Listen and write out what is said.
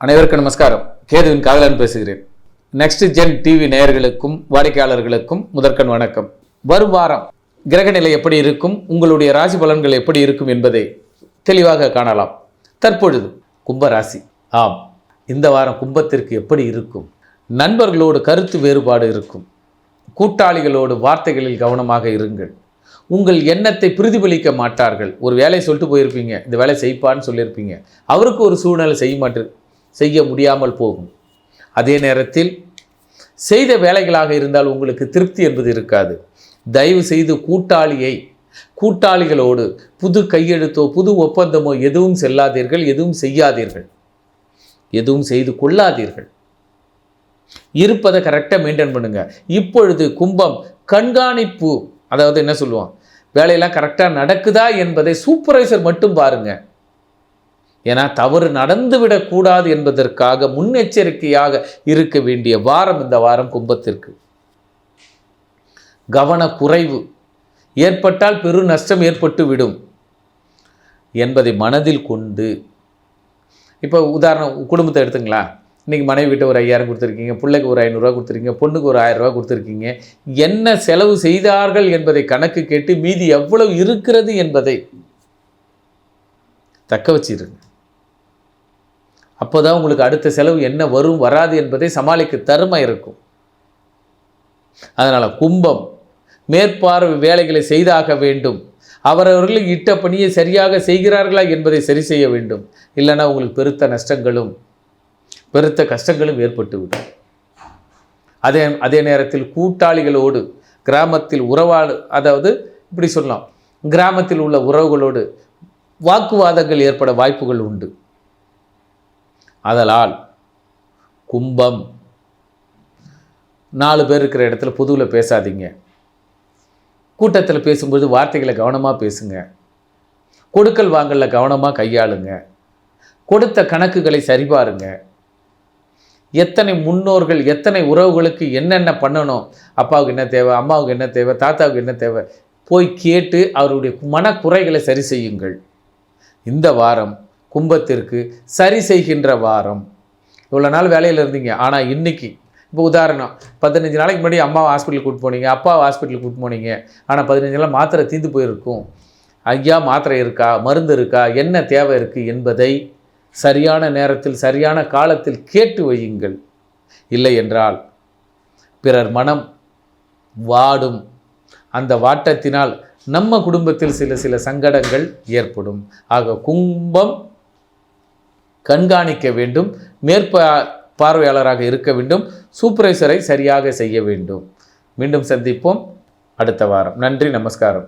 அனைவருக்கும் நமஸ்காரம். கேதுவின் காதலன் பேசுகிறேன். நெக்ஸ்ட் ஜென் டிவி நேயர்களுக்கும் வாடிக்கையாளர்களுக்கும் முதற்கண் வணக்கம். வரும் வாரம் கிரகநிலை எப்படி இருக்கும், உங்களுடைய ராசி பலன்கள் எப்படி இருக்கும் என்பதை தெளிவாக காணலாம். தற்பொழுது கும்ப ராசி. ஆம், இந்த வாரம் கும்பத்திற்கு எப்படி இருக்கும்? நண்பர்களோடு கருத்து வேறுபாடு இருக்கும். கூட்டாளிகளோடு வார்த்தைகளில் கவனமாக இருங்கள். உங்கள் எண்ணத்தை பிரதிபலிக்க மாட்டார்கள். ஒரு வேலையை சொல்லிட்டு போயிருப்பீங்க, இந்த வேலை செய்ப்பான்னு சொல்லியிருப்பீங்க, அவருக்கு ஒரு சூழ்நிலை செய்ய முடியாமல் போகும். அதே நேரத்தில் செய்த வேலைகளாக இருந்தால் உங்களுக்கு திருப்தி என்பது இருக்காது. தயவு செய்து கூட்டாளிகளோடு புது கையெழுத்தோ புது ஒப்பந்தமோ எதுவும் செல்லாதீர்கள், எதுவும் செய்யாதீர்கள், எதுவும் செய்து கொள்ளாதீர்கள். இருப்பதை கரெக்டாக மெயின்டைன் பண்ணுங்க. இப்பொழுது கும்பம் கண்காணிப்பு, அதாவது என்ன சொல்லுவோம், வேலையெல்லாம் கரெக்டாக நடக்குதா என்பதை சூப்பர்வைசர் மட்டும் பாருங்க. ஏன்னா தவறு நடந்துவிடக்கூடாது என்பதற்காக முன்னெச்சரிக்கையாக இருக்க வேண்டிய வாரம் இந்த வாரம் கும்பத்திற்கு. கவனக்குறைவு ஏற்பட்டால் பெரு நஷ்டம் ஏற்பட்டு விடும் என்பதை மனதில் கொண்டு, இப்போ உதாரணம் குடும்பத்தை எடுத்துங்களா. இன்றைக்கி மனைவி வீட்டை ஒரு 5000 கொடுத்துருக்கீங்க, பிள்ளைக்கு ஒரு 500 ரூபா கொடுத்துருக்கீங்க, பொண்ணுக்கு ஒரு 1000 ரூபா கொடுத்துருக்கீங்க. என்ன செலவு செய்தார்கள் என்பதை கணக்கு கேட்டு மீதி எவ்வளவு இருக்கிறது என்பதை தக்க வச்சிருங்க. அப்போ தான் உங்களுக்கு அடுத்த செலவு என்ன வரும் வராது என்பதை சமாளிக்க திறமை இருக்கும். அதனால் கும்பம் மேற்பார்வை வேலைகளை செய்தாக வேண்டும். அவரவர்களுக்கு இட்ட பணியை சரியாக செய்கிறார்களா என்பதை சரி செய்ய வேண்டும். இல்லைன்னா உங்களுக்கு பெருத்த கஷ்டங்களும் ஏற்பட்டுவிடும். அதே நேரத்தில் கூட்டாளிகளோடு கிராமத்தில் அதாவது இப்படி சொல்லலாம், கிராமத்தில் உள்ள உறவுகளோடு வாக்குவாதங்கள் ஏற்பட வாய்ப்புகள் உண்டு. அதனால் கும்பம் 4 பேர் இருக்கிற இடத்துல பொதுவில் பேசாதீங்க. கூட்டத்தில் பேசும்போது வார்த்தைகளை கவனமாக பேசுங்க. கொடுக்கல் வாங்கலில் கவனமாக கையாளுங்க. கொடுத்த கணக்குகளை சரிபாருங்க. எத்தனை முன்னோர்கள், எத்தனை உறவுகளுக்கு என்னென்ன பண்ணணும், அப்பாவுக்கு என்ன தேவை, அம்மாவுக்கு என்ன தேவை, தாத்தாவுக்கு என்ன தேவை, போய் கேட்டு அவருடைய மனக்குறைகளை சரி செய்யுங்கள். இந்த வாரம் கும்பத்திற்கு சரி செய்கின்ற வாரம். இவ்வளோ நாள் வேலையில் இருந்தீங்க, ஆனால் இன்றைக்கி இப்போ உதாரணம், 15 நாளைக்கு முன்னாடி அம்மாவை ஹாஸ்பிட்டலுக்கு கூட்டு போனீங்க, அப்பாவை ஹாஸ்பிட்டலுக்கு கூட்டு போனீங்க. ஆனால் 15 நாள் மாத்திரை தீர்ந்து போயிருக்கும். ஐயா மாத்திரை இருக்கா, மருந்து இருக்கா, என்ன தேவை இருக்குது என்பதை சரியான நேரத்தில் சரியான காலத்தில் கேட்டு வையுங்கள். இல்லை என்றால் பிறர் மனம் வாடும். அந்த வாட்டத்தினால் நம்ம குடும்பத்தில் சில சங்கடங்கள் ஏற்படும். ஆக கும்பம் கண்காணிக்க வேண்டும், பார்வையாளராக இருக்க வேண்டும், சூப்பர்வைசரை சரியாக செய்ய வேண்டும். மீண்டும் சந்திப்போம் அடுத்த வாரம். நன்றி, நமஸ்காரம்.